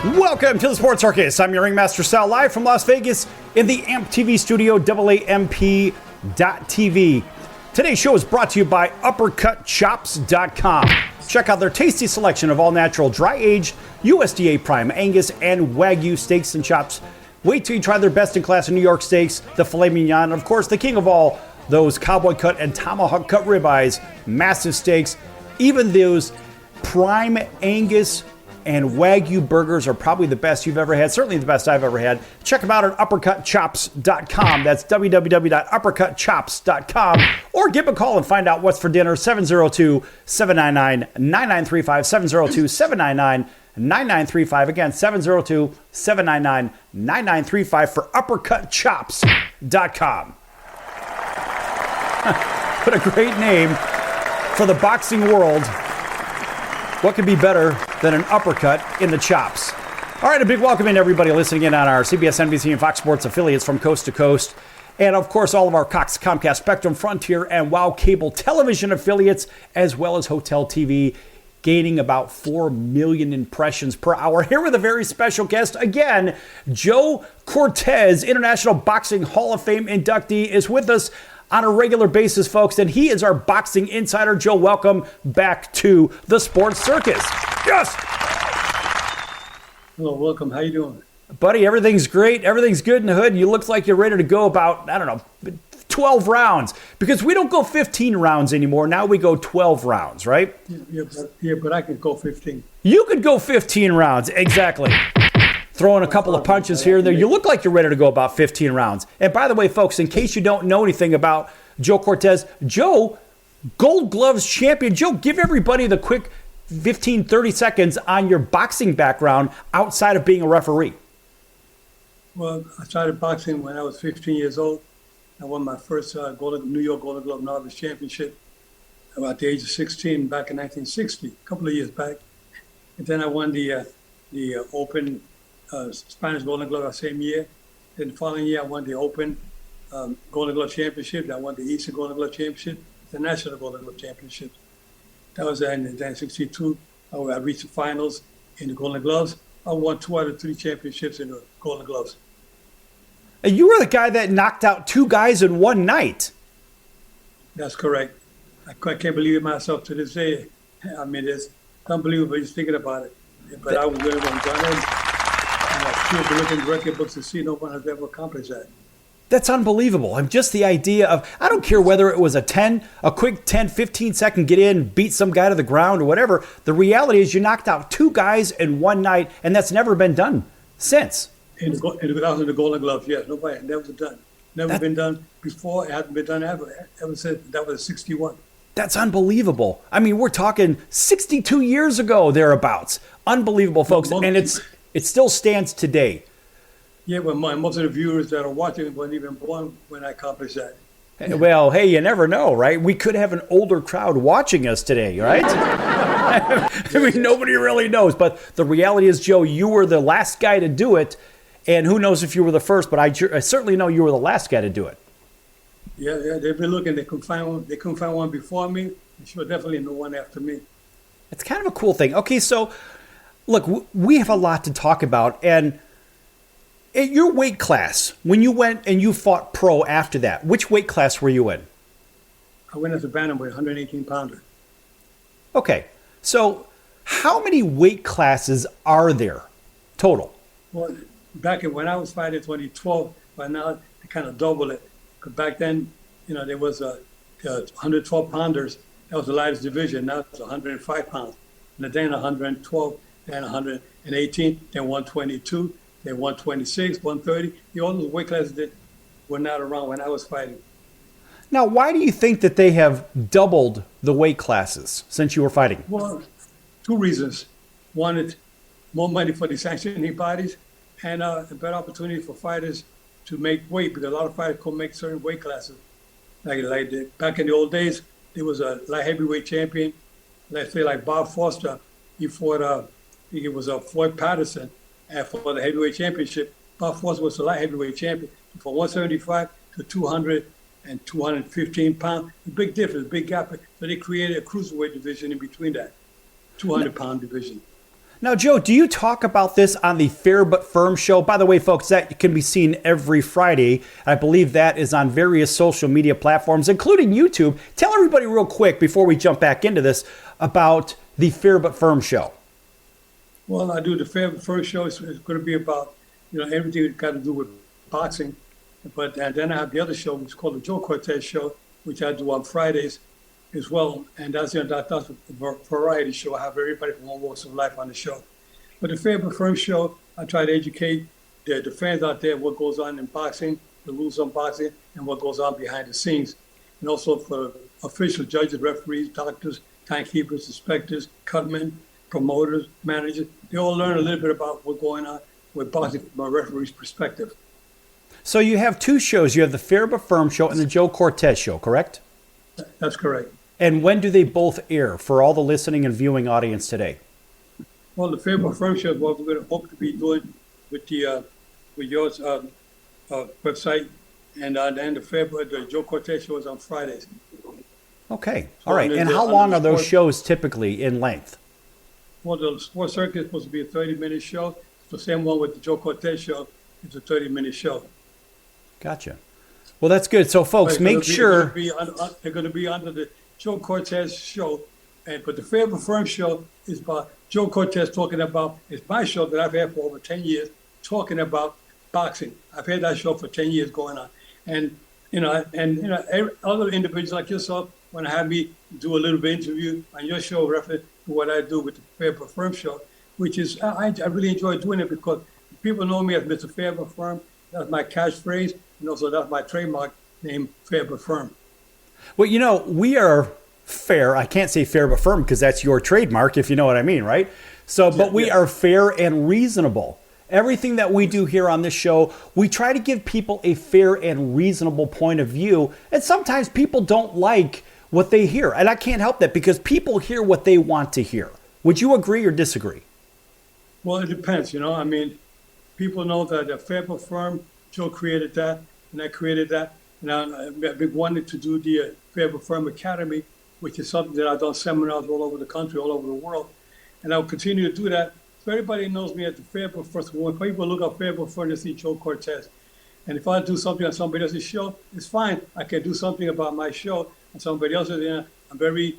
Welcome to the Sports Circus. I'm your Ringmaster Sal, live from Las Vegas in the AMP TV studio, AAMP.TV. Today's show is brought to you by UppercutChops.com. Check out their tasty selection of all-natural, dry-aged, USDA Prime Angus and Wagyu steaks and chops. Wait till you try their best-in-class New York steaks, the filet mignon, and of course, the king of all, those cowboy cut and tomahawk cut ribeyes, massive steaks. Even those Prime Angus and Wagyu burgers are probably the best you've ever had, certainly the best I've ever had. Check them out at UppercutChops.com. That's www.UppercutChops.com. Or give a call and find out what's for dinner, 702-799-9935, 702-799-9935. Again, 702-799-9935 for UppercutChops.com. What a great name for the boxing world. What could be better than an uppercut in the chops? All right, a big welcome in everybody listening in on our CBS, NBC, and Fox Sports affiliates from coast to coast. And, of course, all of our Cox, Comcast, Spectrum, Frontier, and WOW Cable Television affiliates, as well as Hotel TV, gaining about 4 million impressions per hour. Here with a very special guest. Again, Joe Cortez, International Boxing Hall of Fame inductee, is with us on a regular basis, folks, and he is our boxing insider. Joe, welcome back to the Sports Circus. Yes! Hello, welcome. How you doing? Buddy, everything's great. Everything's good in the hood. You look like you're ready to go about, 12 rounds. Because we don't go 15 rounds anymore. Now we go 12 rounds, right? Yeah, but I can go 15. You could go 15 rounds, exactly. Throwing a couple of punches here and there. You look like you're ready to go about 15 rounds. And by the way, folks, in case you don't know anything about Joe Cortez, Joe, Gold Gloves champion. Joe, give everybody the quick 15, 30 seconds on your boxing background outside of being a referee. Well, I started boxing when I was 15 years old. I won my first New York Golden Glove Novice Championship about the age of 16 back in 1960, a couple of years back. And then I won the Open Spanish Golden Glove that same year. Then the following year, I won the Open Golden Glove Championship. I won the Eastern Golden Glove Championship, the National Golden Glove Championship. That was in 1962. I reached the finals in the Golden Gloves. I won 2 out of 3 championships in the Golden Gloves. And you were the guy that knocked out 2 guys in one night. That's correct. I can't believe it myself to this day. I mean, it's unbelievable just thinking about it. But I was really going to done it. I've been looking at record books to see no one has ever accomplished that. That's unbelievable. I'm just the idea of, I don't care whether it was a quick 10, 15 second get in, beat some guy to the ground or whatever. The reality is you knocked out 2 guys in one night, and that's never been done since. That was in the Golden Gloves, yes. Nobody, never done. Never been done before. It hasn't been done ever since. That was 61. That's unbelievable. I mean, we're talking 62 years ago, thereabouts. Unbelievable, folks. And it still stands today. Yeah, well, most of the viewers that are watching weren't even born when I accomplished that. Well, hey, you never know, right? We could have an older crowd watching us today, right? I mean, nobody really knows. But the reality is, Joe, you were the last guy to do it. And who knows if you were the first, but I certainly know you were the last guy to do it. Yeah, they've been looking. They couldn't find one before me. And sure, definitely no one after me. It's kind of a cool thing. Okay, so, look, we have a lot to talk about. And at your weight class, when you went and you fought pro after that, which weight class were you in? I went as a bantamweight, 118-pounder. Okay, so how many weight classes are there total? Well, when I was fighting in 2012, but now they kind of double it. Because back then, there was 112 pounders. That was the lightest division. Now it's 105 pounds. And then 112, then 118, then 122. Then 126, 130, all those weight classes that were not around when I was fighting. Now, why do you think that they have doubled the weight classes since you were fighting? Well, 2 reasons. One, it's more money for the sanctioning bodies and a better opportunity for fighters to make weight, because a lot of fighters couldn't make certain weight classes. Like back in the old days, there was a light heavyweight champion, let's say like Bob Foster. He fought, I think it was Floyd Patterson. And for the heavyweight championship, Bob Foster was the light heavyweight champion. From 175 to 200 and 215 pounds, a big difference, big gap. So they created a cruiserweight division in between that, 200-pound division. Now, Joe, do you talk about this on the Fair But Firm show? By the way, folks, that can be seen every Friday. I believe that is on various social media platforms, including YouTube. Tell everybody real quick before we jump back into this about the Fair But Firm show. Well, I do the Fair But Firm show. It's going to be about, everything that's got to do with boxing. And then I have the other show, which is called the Joe Cortez show, which I do on Fridays as well. And that's a variety show. I have everybody from all walks of life on the show. But the Fair But Firm show, I try to educate the fans out there what goes on in boxing, the rules on boxing, and what goes on behind the scenes. And also for official judges, referees, doctors, timekeepers, inspectors, cutmen, promoters, managers. They all learn a little bit about what's going on with boxing from a referee's perspective. So you have two shows. You have the Fair But Firm show and the Joe Cortez show, correct? That's correct. And when do they both air for all the listening and viewing audience today? Well, the Fair But Firm show is what we're going to hope to be doing with your website, and then the Joe Cortez show is on Fridays. Okay, all right. And how long are those shows typically in length? Well, the sports circuit is supposed to be a 30-minute show. The same one with the Joe Cortez show is a 30-minute show. Gotcha. Well, that's good. So, folks, make sure they're going to be under the Joe Cortez show, but the Fair But Firm show is about Joe Cortez talking about. It's my show that I've had for over 10 years, talking about boxing. I've had that show for 10 years going on, and other individuals like yourself want to have me do a little bit interview on your show, reference to what I do with the Fair But Firm show, which is I really enjoy doing it because people know me as Mr. Fair But Firm. That's my catchphrase, and also that's my trademark name, Fair But Firm. Well, we are fair. I can't say Fair But Firm because that's your trademark, if you know what I mean, right? So, but we are fair and reasonable. Everything that we do here on this show, we try to give people a fair and reasonable point of view. And sometimes people don't like what they hear. And I can't help that because people hear what they want to hear. Would you agree or disagree? Well, it depends, People know that the Fair But Firm, Joe created that, and I created that. And I've been wanting to do the Fair But Firm Academy, which is something that I've done seminars all over the country, all over the world. And I'll continue to do that. So everybody knows me at the Fair But Firm. When people look up Fair But Firm, they see Joe Cortez. And if I do something on somebody else's show, it's fine. I can do something about my show on somebody else's. I'm very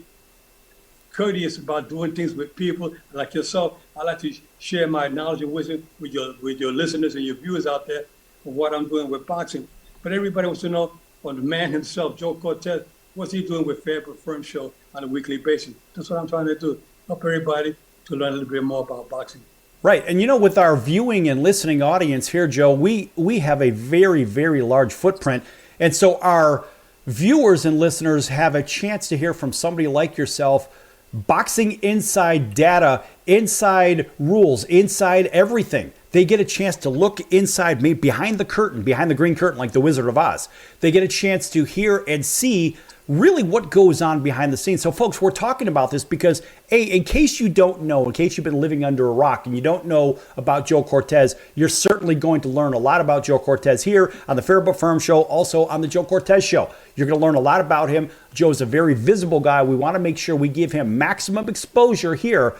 courteous about doing things with people like yourself. I like to share my knowledge and wisdom with your listeners and your viewers out there of what I'm doing with boxing. But everybody wants to know from the man himself, Joe Cortez, what's he doing with Fair But Firm show on a weekly basis. That's what I'm trying to do. Help everybody to learn a little bit more about boxing. Right. And with our viewing and listening audience here, Joe, we have a very, very large footprint. And so our viewers and listeners have a chance to hear from somebody like yourself, boxing inside data, inside rules, inside everything. They get a chance to look inside, maybe behind the curtain, behind the green curtain, like the Wizard of Oz. They get a chance to hear and see really what goes on behind the scenes. So, folks, we're talking about this because, in case you don't know, in case you've been living under a rock and you don't know about Joe Cortez, you're certainly going to learn a lot about Joe Cortez here on the Fair But Firm show, also on the Joe Cortez show. You're going to learn a lot about him. Joe's a very visible guy. We want to make sure we give him maximum exposure here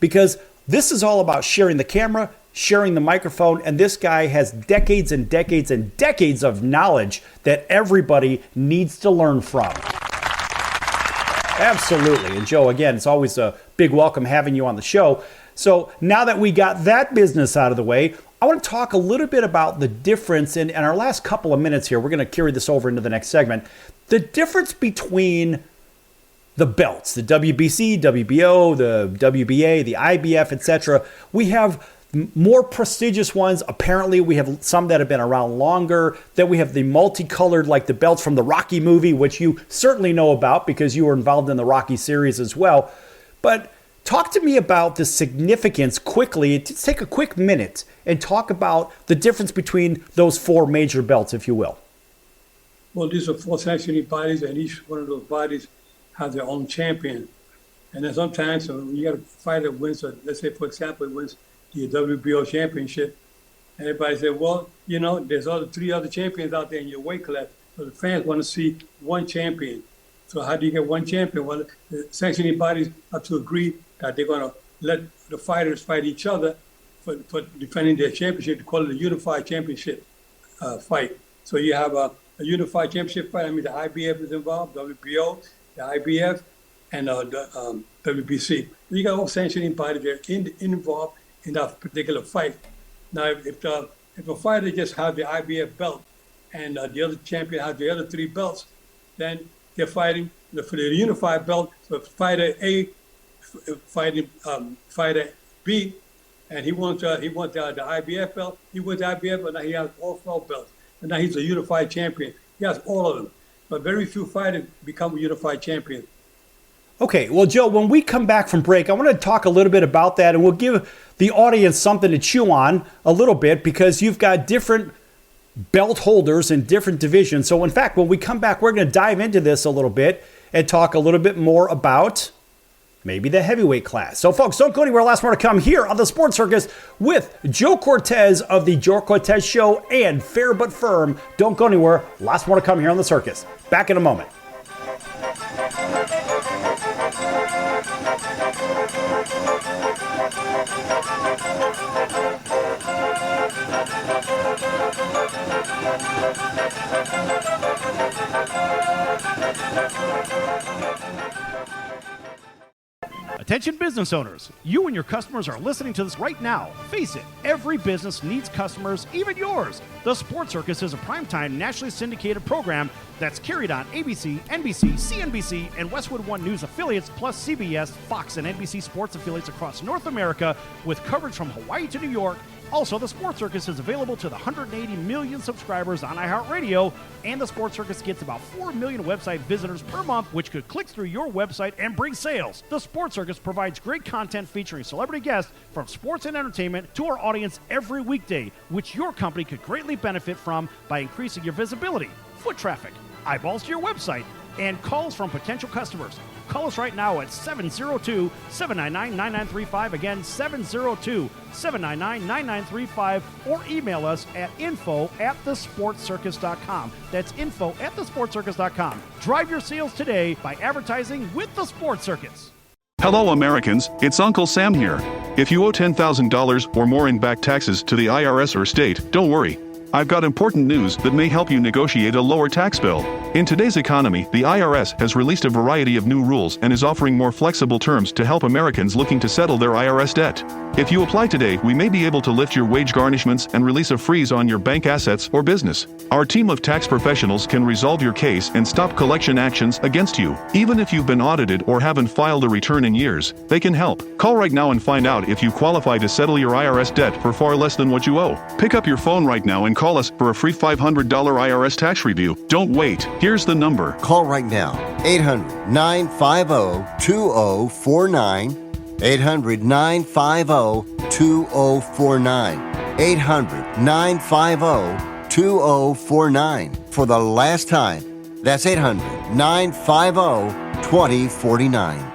because this is all about sharing the camera, sharing the microphone, and this guy has decades and decades and decades of knowledge that everybody needs to learn from. Absolutely. And Joe, again, it's always a big welcome having you on the show. So now that we got that business out of the way, I want to talk a little bit about the difference in our last couple of minutes here. We're going to carry this over into the next segment. The difference between the belts, the WBC, WBO, the WBA, the IBF, etc. We have more prestigious ones. Apparently, we have some that have been around longer. Then we have the multicolored, like the belts from the Rocky movie, which you certainly know about because you were involved in the Rocky series as well. But talk to me about the significance quickly. Just take a quick minute and talk about the difference between those four major belts, if you will. Well, these are four sanctioning bodies, and each one of those bodies has their own champion. And then sometimes when you got a fighter that wins, let's say, for example, it wins the WBO championship, and everybody said, well, there's three other champions out there in your weight class. So the fans want to see one champion. So how do you get one champion? Well, the sanctioning bodies have to agree that they're going to let the fighters fight each other for defending their championship. They call it a unified championship fight. So you have a unified championship fight. I mean, the IBF is involved, WBO, the IBF, and the WBC. You got all sanctioning bodies that are involved in that particular fight. Now, if a fighter just has the IBF belt and the other champion has the other 3 belts, then they're fighting for the unified belt. So if fighter A fighting fighter B, and he wants the IBF belt, he wins the IBF, but now he has all 12 belts, and now he's a unified champion. He has all of them, but very few fighters become a unified champion. Okay, well, Joe, when we come back from break, I want to talk a little bit about that, and we'll give the audience something to chew on a little bit, because you've got different belt holders in different divisions. So, in fact, when we come back, we're going to dive into this a little bit and talk a little bit more about maybe the heavyweight class. So, folks, don't go anywhere. Lots more to come here on the Sports Circus with Joe Cortez of the Joe Cortez Show and Fair But Firm. Don't go anywhere. Lots more to come here on the Circus. Back in a moment. Attention business owners, you and your customers are listening to this right now. Face it, every business needs customers, even yours. The Sports Circus is a primetime nationally syndicated program that's carried on ABC, NBC, CNBC, and Westwood One News affiliates, plus CBS, Fox, and NBC sports affiliates across North America, with coverage from Hawaii to New York. Also, the Sports Circus is available to the 180 million subscribers on iHeartRadio, and the Sports Circus gets about 4 million website visitors per month, which could click through your website and bring sales. The Sports Circus provides great content featuring celebrity guests from sports and entertainment to our audience every weekday, which your company could greatly benefit from by increasing your visibility, foot traffic, eyeballs to your website, and calls from potential customers. Call us right now at 702-799-9935. Again, 702-799-9935. Or email us at info@thesportscircus.com. That's info@thesportscircus.com. Drive your sales today by advertising with the Sports Circus. Hello, Americans. It's Uncle Sam here. If you owe $10,000 or more in back taxes to the IRS or state, don't worry. I've got important news that may help you negotiate a lower tax bill. In today's economy, the IRS has released a variety of new rules and is offering more flexible terms to help Americans looking to settle their IRS debt. If you apply today, we may be able to lift your wage garnishments and release a freeze on your bank assets or business. Our team of tax professionals can resolve your case and stop collection actions against you. Even if you've been audited or haven't filed a return in years, they can help. Call right now and find out if you qualify to settle your IRS debt for far less than what you owe. Pick up your phone right now and call us for a free $500 IRS tax review. Don't wait. Here's the number. Call right now. 800-950-2049. 800-950-2049. 800-950-2049. For the last time, that's 800-950-2049.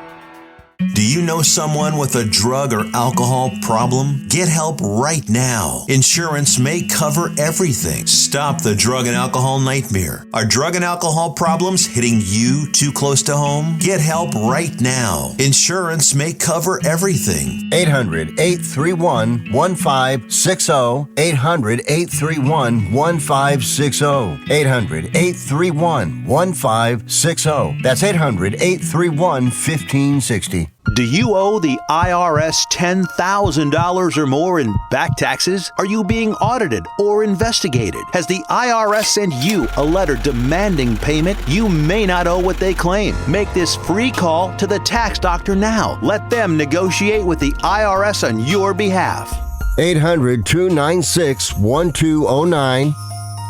Do you know someone with a drug or alcohol problem? Get help right now. Insurance may cover everything. Stop the drug and alcohol nightmare. Are drug and alcohol problems hitting you too close to home? Get help right now. Insurance may cover everything. 800-831-1560. 800-831-1560. 800-831-1560. That's 800-831-1560. Do you owe the IRS $10,000 or more in back taxes? Are you being audited or investigated? Has the IRS sent you a letter demanding payment? You may not owe what they claim. Make this free call to the tax doctor now. Let them negotiate with the IRS on your behalf. 800-296-1209.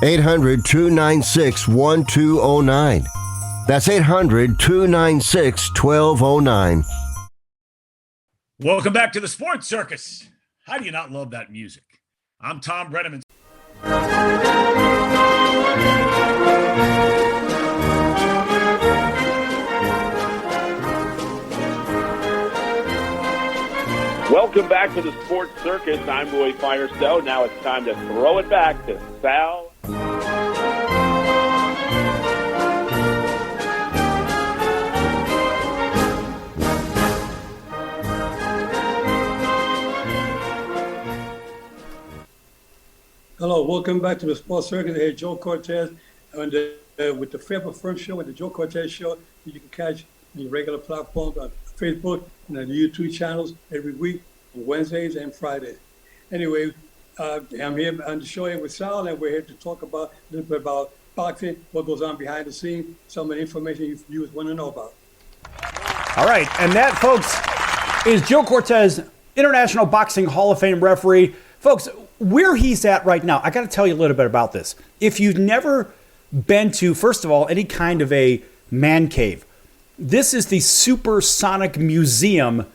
800-296-1209. That's 800-296-1209. Welcome back to the Sports Circus. How do you not love that music? I'm Tom Brenneman. Welcome back to the Sports Circus. I'm Roy Firestone. Now it's time to throw it back to Sal. Hello, welcome back to the Sports Circus. Hey, Joe Cortez and with the Fair Firm Show and the Joe Cortez Show. You can catch on your regular platforms on Facebook and on the YouTube channels every week on Wednesdays and Fridays. Anyway, I'm here on the show here with Sal, and we're here to talk about a little bit about boxing, what goes on behind the scenes, some of the information you viewers want to know about. All right, and that, folks, is Joe Cortez, International Boxing Hall of Fame referee. Folks, where he's at right now, I got to tell you a little bit about this. If you've never been to, first of all, any kind of a man cave, this is the Supersonic Museum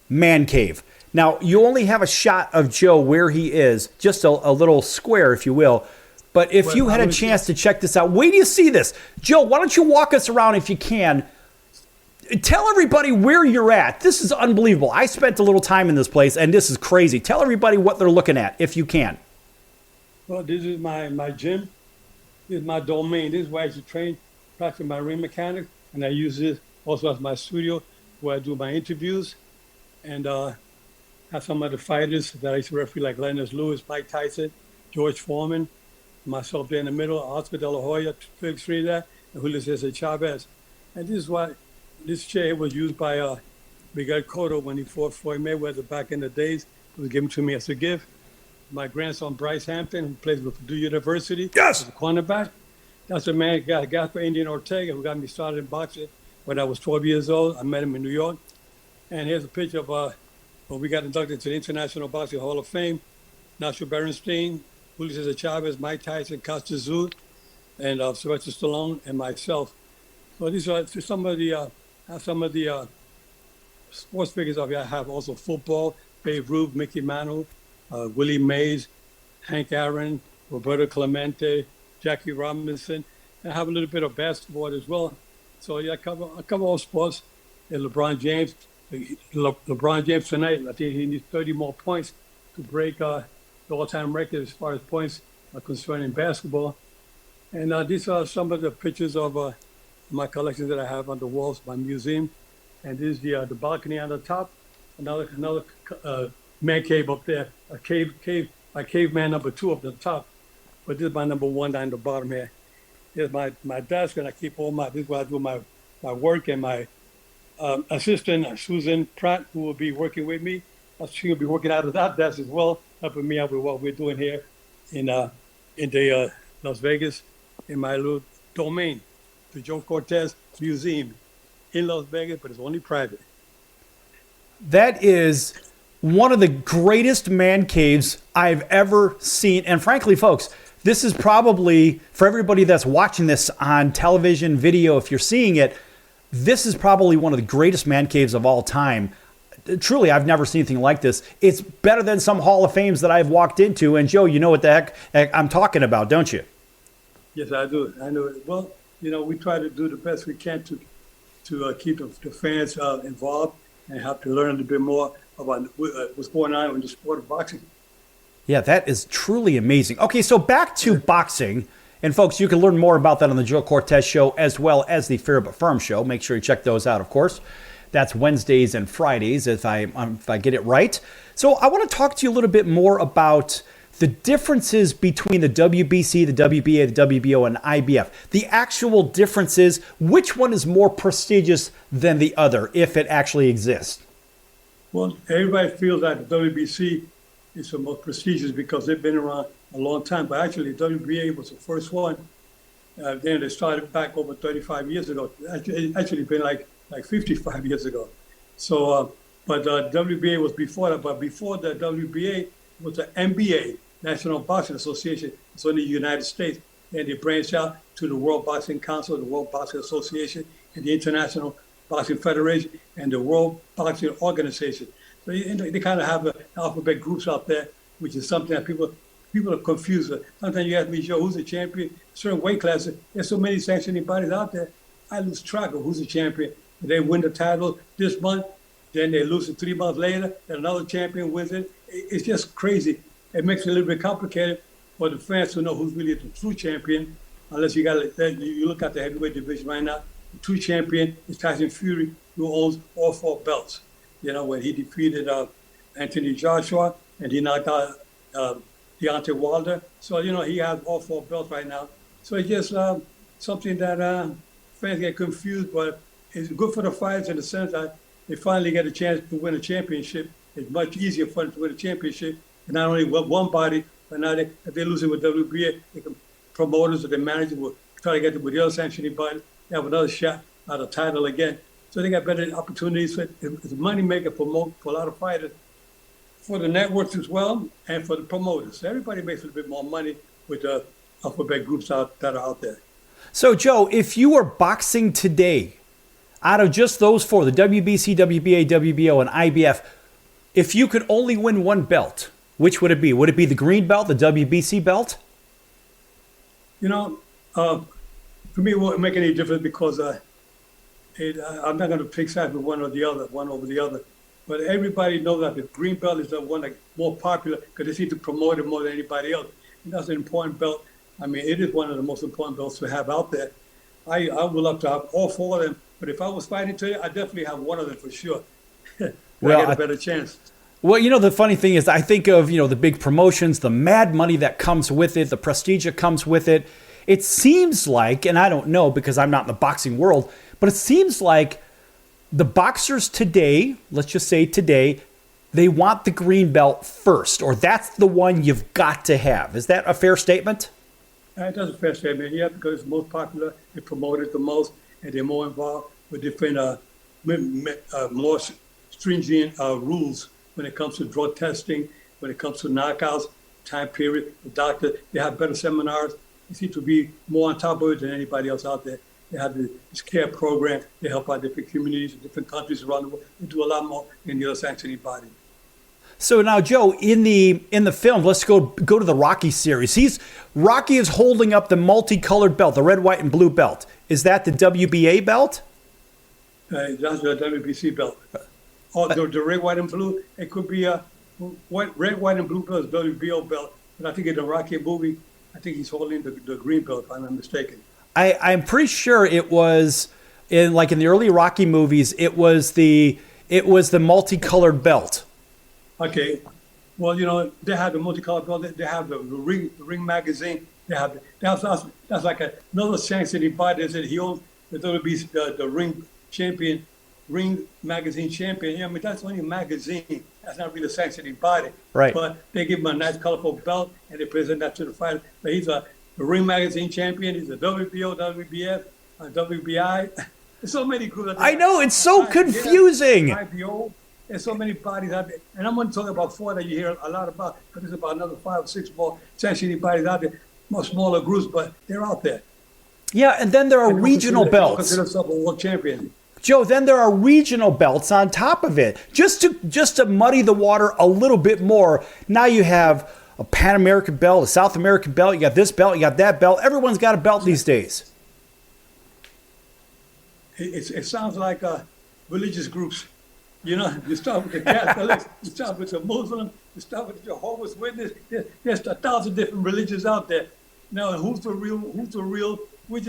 man cave. Now, you only have a shot of Joe where he is, just a little square, if you will. But if you had a chance to check this out, wait till you see this. Joe, why don't you walk us around if you can? Tell everybody where you're at. This is unbelievable. I spent a little time in this place, and this is crazy. Tell everybody what they're looking at, if you can. Well, this is my gym. This is my domain. This is where I actually train, practice my ring mechanics, and I use this also as my studio where I do my interviews and have some of the fighters that I used to referee, like Lennox Lewis, Mike Tyson, George Foreman, myself there in the middle, Oscar De La Hoya, Felix Frida, and Julio Cesar Chavez. And this is why this chair was used by Miguel Cotto when he fought Floyd Mayweather back in the days. It was given to me as a gift. My grandson, Bryce Hampton, who plays with Purdue University, as a cornerback. That's the man, Gaspar Indian Ortega, who got me started in boxing when I was 12 years old. I met him in New York. And here's a picture of when we got inducted to the International Boxing Hall of Fame. Nacho Berenstein, Julio Cesar Chavez, Mike Tyson, Costa Zoo, and Sylvester Stallone, and myself. So these are some of the sports figures of I have also football, Babe Ruth, Mickey Mantle, Willie Mays, Hank Aaron, Roberto Clemente, Jackie Robinson, and I have a little bit of basketball as well. So yeah, I cover all sports. And LeBron James tonight, I think he needs 30 more points to break the all-time record as far as points are concerned in basketball. And these are some of the pictures of my collection that I have on the walls of my museum. And this is the balcony on the top, another man cave up there, my caveman number 2 up the top. But this is my number 1 down the bottom here. Here's my desk, and I keep this is where I do my work, and my assistant, Susan Pratt, who will be working with me. She will be working out of that desk as well, helping me out with what we're doing here in Las Vegas, in my little domain, the Joe Cortez Museum in Las Vegas, but it's only private. That is one of the greatest man caves I've ever seen. And frankly, folks, this is probably, for everybody that's watching this on television, video, if you're seeing it, this is probably one of the greatest man caves of all time. Truly, I've never seen anything like this. It's better than some Hall of Fames that I've walked into. And Joe, you know what the heck I'm talking about, don't you? Yes, I do. I know it. Well, we try to do the best we can to keep the fans involved and have to learn a little bit more about what's going on in the sport of boxing. Yeah, that is truly amazing. Okay, so back to boxing. And folks, you can learn more about that on the Joe Cortez Show as well as the Fair But Firm Show. Make sure you check those out, of course. That's Wednesdays and Fridays, if I get it right. So I want to talk to you a little bit more about the differences between the WBC, the WBA, the WBO, and IBF. The actual differences, which one is more prestigious than the other, if it actually exists? Well, everybody feels that the WBC is the most prestigious because they've been around a long time. But actually, WBA was the first one. Then they started back over 35 years ago. Actually been like 55 years ago. So, but WBA was before that. But before the WBA was the NBA, National Boxing Association. It's in the United States. And they branched out to the World Boxing Council, the World Boxing Association, and the International Boxing Federation, and the World Boxing Organization. So they kind of have alphabet groups out there, which is something that people are confused with. Sometimes you ask me, Joe, who's the champion? Certain weight classes, there's so many sanctioning bodies out there, I lose track of who's the champion. They win the title this month, then they lose it 3 months later, and another champion wins it. It's just crazy. It makes it a little bit complicated for the fans to know who's really the true champion, unless you look at the heavyweight division right now. The true champion is Tyson Fury, who owns all 4 belts. When he defeated Anthony Joshua, and he knocked out Deontay Wilder. So, he has all 4 belts right now. So it's just something that fans get confused, but it's good for the fighters in the sense that they finally get a chance to win a championship. It's much easier for them to win a championship. And not only with one body, but now if they're losing with WBA, promoters or their managers will try to get them with the other sanctioning body. They have another shot at a title again. So they got better opportunities. It's a money maker for a lot of fighters, for the networks as well, and for the promoters. Everybody makes a little bit more money with the alphabet groups that are out there. So, Joe, if you were boxing today, out of just those 4, the WBC, WBA, WBO, and IBF, if you could only win one belt, which would it be? Would it be the green belt, the WBC belt? For me, it won't make any difference because I'm not going to pick sides with one over the other. But everybody knows that the green belt is the one that's more popular because they seem to promote it more than anybody else. And that's an important belt. I mean, it is one of the most important belts to have out there. I would love to have all 4 of them, but if I was fighting today, I definitely have one of them for sure. Well, I get a better chance. Well, the funny thing is I think of, the big promotions, the mad money that comes with it, the prestige that comes with it. It seems like, and I don't know because I'm not in the boxing world, but it seems like the boxers today, let's just say today, they want the green belt first, or that's the one you've got to have. Is that a fair statement? That's a fair statement, yeah, because it's most popular, they promote it the most, and they're more involved with different, more stringent rules when it comes to drug testing, when it comes to knockouts, time period, the doctor, they have better seminars. They seem to be more on top of it than anybody else out there. They have this care program. They help out different communities in different countries around the world. They do a lot more than the other sanctioning body. So now, Joe, in the film, let's go to the Rocky series. Rocky is holding up the multicolored belt, the red, white, and blue belt. Is that the WBA belt? That's the WBC belt. The red, white, and blue. It could be a red, white, and blue belt is WBO belt. But I think in the Rocky movie, I think he's holding the green belt, if I'm not mistaken. I'm pretty sure it was in the early Rocky movies. It was the multicolored belt. Okay, well, they have the multicolored belt. They have the ring magazine. They have that's like another sanctioning body. That he owns the WBC, the ring champion, ring magazine champion. I mean, that's only a magazine. That's not really a sanctioning body. Right. But they give him a nice, colorful belt, and they present that to the fighter. But he's the ring magazine champion. He's a WBO, WBF, WBI. There's so many groups. I know, it's so confusing. IBO. There's so many bodies out there. And I'm going to talk about 4 that you hear a lot about, but there's about another 5 or 6 more sanctioning bodies out there, more smaller groups, but they're out there. Yeah, and then there are regional belts. Consider themselves a world champion. Joe, then there are regional belts on top of it. Just to muddy the water a little bit more, now you have a Pan American belt, a South American belt, you got this belt, you got that belt. Everyone's got a belt these days. It sounds like religious groups. You start with the Catholics, you start with the Muslims, you start with the Jehovah's Witness. There's 1,000 different religions out there. Now, which is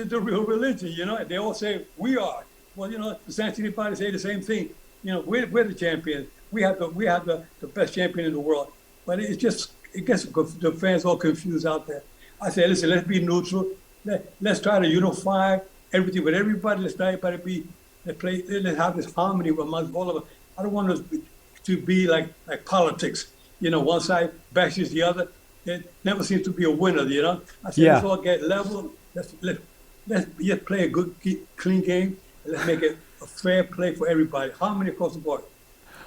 the real religion, They all say, we are. Well, the sanctioning body say the same thing. We're the champions. We have the best champion in the world. But it gets the fans all confused out there. I say, listen, let's be neutral. Let's try to unify everything with everybody. Let's have this harmony amongst all of us. I don't want us to be like politics. One side bashes the other. It never seems to be a winner. I say, let's all get level. Let's just play a good, clean game. And let's make it a fair play for everybody. Harmony across the board.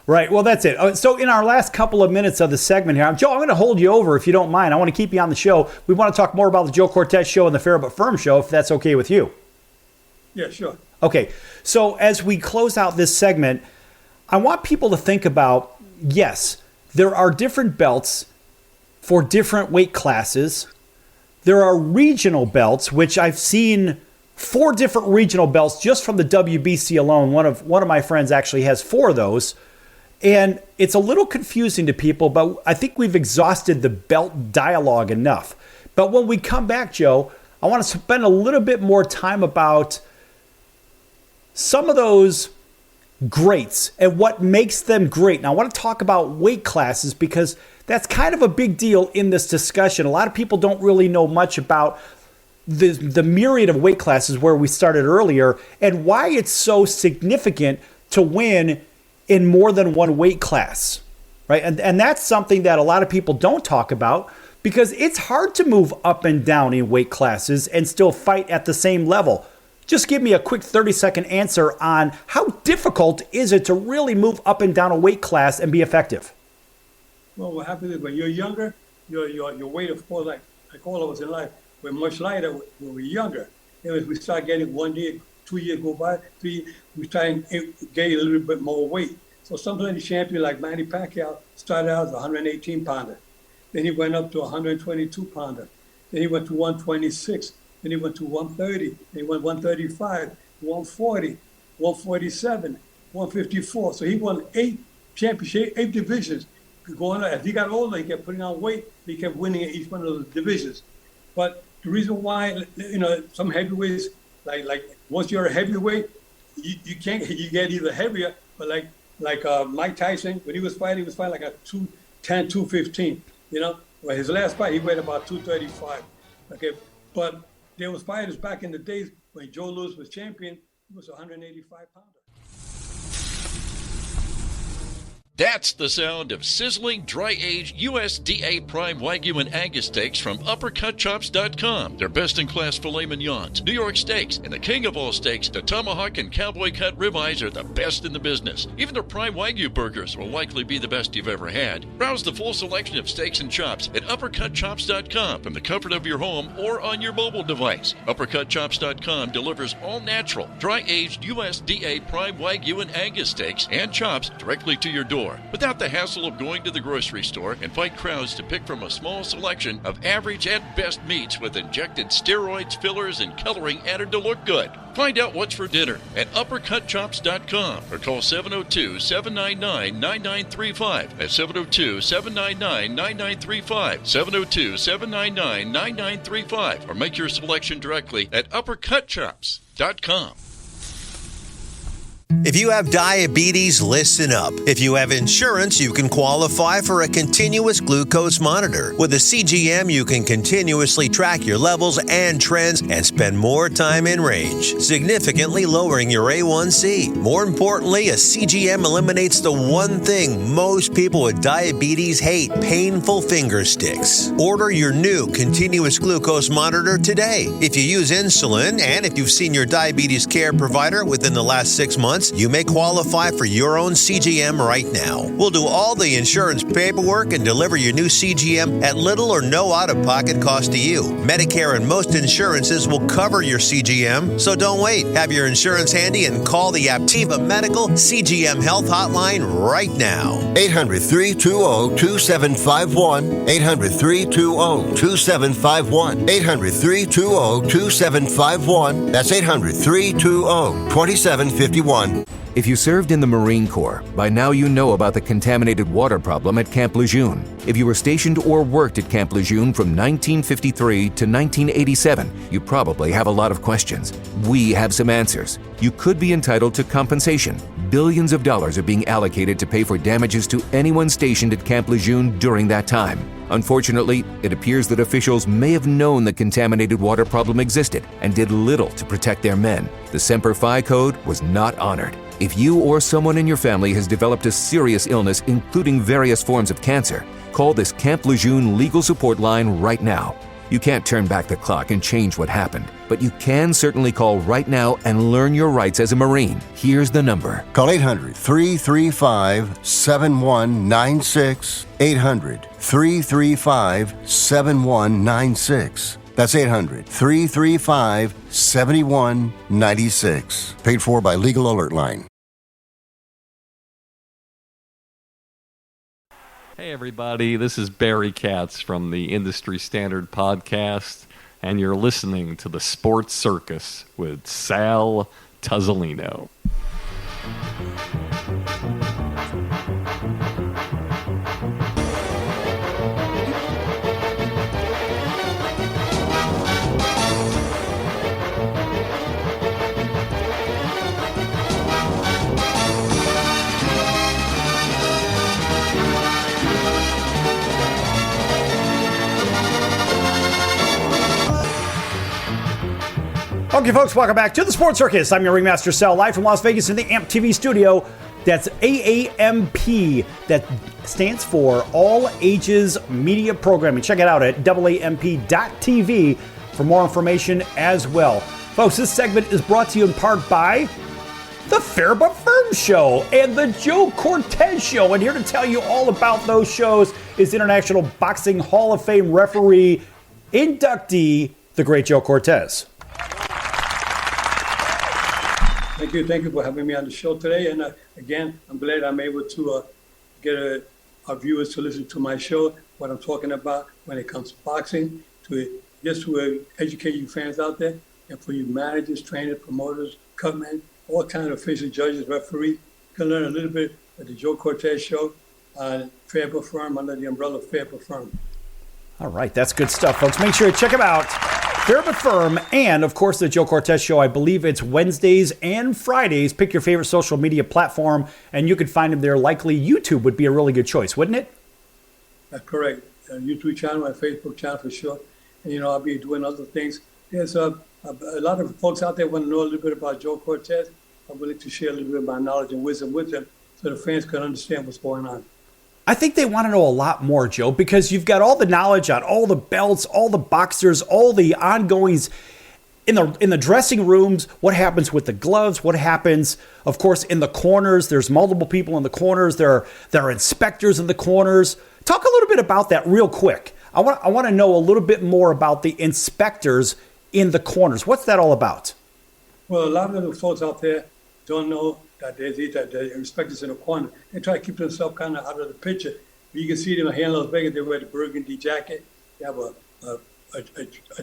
Right. Well, that's it. So in our last couple of minutes of the segment here, Joe, I'm going to hold you over if you don't mind. I want to keep you on the show. We want to talk more about the Joe Cortez show and the Fair But Firm show, if that's okay with you. Yeah, sure. Okay. So as we close out this segment, I want people to think about, yes, there are different belts for different weight classes. There are regional belts, which I've seen 4 different regional belts just from the WBC alone. One of my friends actually has 4 of those. And it's a little confusing to people, but I think we've exhausted the belt dialogue enough. But when we come back, Joe, I want to spend a little bit more time about some of those greats and what makes them great. Now, I want to talk about weight classes because that's kind of a big deal in this discussion. A lot of people don't really know much about the myriad of weight classes where we started earlier and why it's so significant to win in more than one weight class, right? And that's something that a lot of people don't talk about because it's hard to move up and down in weight classes and still fight at the same level. Just give me a quick 30-second answer on how difficult is it to really move up and down a weight class and be effective? Well, what happens is when you're younger, your weight, of course, like all of us in life, we're much lighter when we're younger. And as we start getting 1 year, 2 years go by, 3, we try and gain a little bit more weight. So sometimes the champion like Manny Pacquiao started out as a 118 pounder. Then he went up to a 122 pounder. Then he went to 126. Then he went to 130. Then he went 135, 140, 147, 154. So he won 8 championships, 8 divisions. Going on, as he got older, he kept putting on weight. He kept winning in each one of those divisions. But the reason why, some heavyweights, like once you're a heavyweight, you can't, you get either heavier, but like Mike Tyson, when he was fighting like a 210, 215. Well, his last fight, he weighed about 235. Okay, but there was fighters back in the days when Joe Louis was champion, he was a 185 pounder. That's the sound of sizzling, dry-aged USDA Prime Wagyu and Angus steaks from UppercutChops.com. Their best-in-class filet mignons, New York steaks, and the king of all steaks, the tomahawk and cowboy cut ribeyes are the best in the business. Even their Prime Wagyu burgers will likely be the best you've ever had. Browse the full selection of steaks and chops at UppercutChops.com from the comfort of your home or on your mobile device. UppercutChops.com delivers all-natural, dry-aged USDA Prime Wagyu and Angus steaks and chops directly to your door, without the hassle of going to the grocery store and fight crowds to pick from a small selection of average at best meats with injected steroids, fillers, and coloring added to look good. Find out what's for dinner at UppercutChops.com or call 702-799-9935. That's 702-799-9935. 702-799-9935. Or make your selection directly at UppercutChops.com. If you have diabetes, listen up. If you have insurance, you can qualify for a continuous glucose monitor. With a CGM, you can continuously track your levels and trends and spend more time in range, significantly lowering your A1C. More importantly, a CGM eliminates the one thing most people with diabetes hate: painful finger sticks. Order your new continuous glucose monitor today. If you use insulin and if you've seen your diabetes care provider within the last 6 months, you may qualify for your own CGM right now. We'll do all the insurance paperwork and deliver your new CGM at little or no out-of-pocket cost to you. Medicare and most insurances will cover your CGM, so don't wait. Have your insurance handy and call the Aptiva Medical CGM Health Hotline right now. 800-320-2751. 800-320-2751. 800-320-2751. That's 800-320-2751. If you served in the Marine Corps, by now you know about the contaminated water problem at Camp Lejeune. If you were stationed or worked at Camp Lejeune from 1953 to 1987, you probably have a lot of questions. We have some answers. You could be entitled to compensation. Billions of dollars are being allocated to pay for damages to anyone stationed at Camp Lejeune during that time. Unfortunately, it appears that officials may have known the contaminated water problem existed and did little to protect their men. The Semper Fi Code was not honored. If you or someone in your family has developed a serious illness, including various forms of cancer, call this Camp Lejeune legal support line right now. You can't turn back the clock and change what happened, but you can certainly call right now and learn your rights as a Marine. Here's the number. Call 800-335-7196. 800-335-7196. That's 800-335-7196. Paid for by Legal Alert Line. Hey everybody, this is Barry Katz from the Industry Standard Podcast, and you're listening to the Sports Circus with Sal Tuzzolino. Okay, folks, welcome back to the Sports Circus. I'm your Ringmaster Sal, live from Las Vegas in the AMP TV studio. That's AAMP. That stands for All Ages Media Programming. Check it out at AAMP.tv for more information as well. Folks, this segment is brought to you in part by the Fair But Firm Show and the Joe Cortez Show. And here to tell you all about those shows is International Boxing Hall of Fame referee, inductee, the great Joe Cortez. Thank you for having me on the show today. And again, I'm glad I'm able to get our viewers to listen to my show, what I'm talking about when it comes to boxing, to educate you fans out there, and for you managers, trainers, promoters, cutmen, all kinds of official judges, referees. You can learn a little bit at the Joe Cortez Show on Fair But Firm, under the umbrella of Fair But Firm. All right, that's good stuff, folks. Make sure to check them out. Fair But Firm, and of course the Joe Cortez Show. I believe it's Wednesdays and Fridays. Pick your favorite social media platform, and you can find them there. Likely YouTube would be a really good choice, wouldn't it? That's correct. YouTube channel, my Facebook channel for sure. And I'll be doing other things. There's a lot of folks out there want to know a little bit about Joe Cortez. I'm willing to share a little bit of my knowledge and wisdom with them so the fans can understand what's going on. I think they want to know a lot more, Joe, because you've got all the knowledge on all the belts, all the boxers, all the ongoings in the dressing rooms, what happens with the gloves, what happens, of course, in the corners. There's multiple people in the corners. There are inspectors in the corners. Talk a little bit about that real quick. I want to know a little bit more about the inspectors in the corners. What's that all about? Well, a lot of the folks out there don't know that the inspectors in the corner. They try to keep themselves kind of out of the picture. But you can see them here in Las Vegas. They wear the burgundy jacket. They have a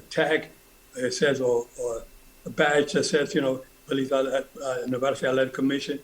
tag that says, or a badge that says, police Nevada State Athletic Commission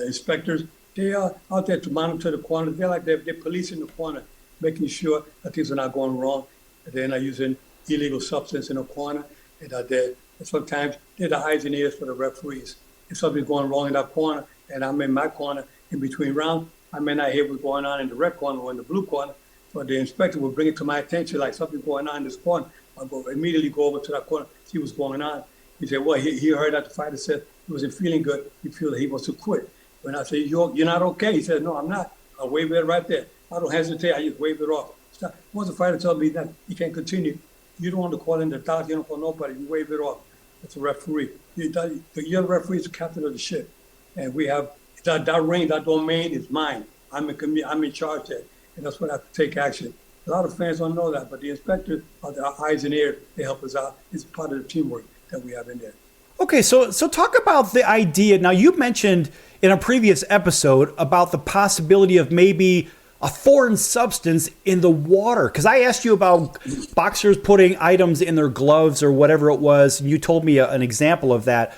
inspectors. They are out there to monitor the corner. They're policing the corner, making sure that things are not going wrong, that they're not using illegal substance in the corner, and that sometimes they're the eyes and ears for the referees. If something's going wrong in that corner, and I'm in my corner in between rounds, I may not hear what's going on in the red corner or in the blue corner, but the inspector will bring it to my attention, like something's going on in this corner. I'll immediately go over to that corner, see what's going on. He said, well, he heard that the fighter said he wasn't feeling good. He feels that he wants to quit. When I say, you're not okay, he said, no, I'm not. I'll wave it right there. I don't hesitate. I just wave it off. Stop. Once the fighter tells me that he can't continue, you don't want to call in the doctor. You don't call nobody. You wave it off. It's a referee. You're the referee is the captain of the ship. And we have that ring, that domain is mine. I'm in charge there. And that's when I have to take action. A lot of fans don't know that, but the inspectors are the eyes and ears. They help us out. It's part of the teamwork that we have in there. Okay, so talk about the idea. Now, you mentioned in a previous episode about the possibility of maybe a foreign substance in the water. Because I asked you about boxers putting items in their gloves or whatever it was. And you told me an example of that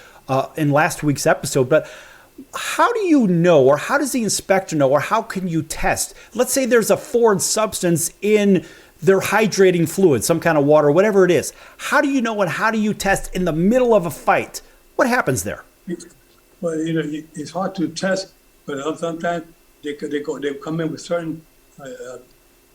in last week's episode. But how do you know, or how does the inspector know, or how can you test? Let's say there's a foreign substance in their hydrating fluid, some kind of water, whatever it is. How do you know, and how do you test in the middle of a fight? What happens there? Well, it's hard to test, but sometimes they come in with certain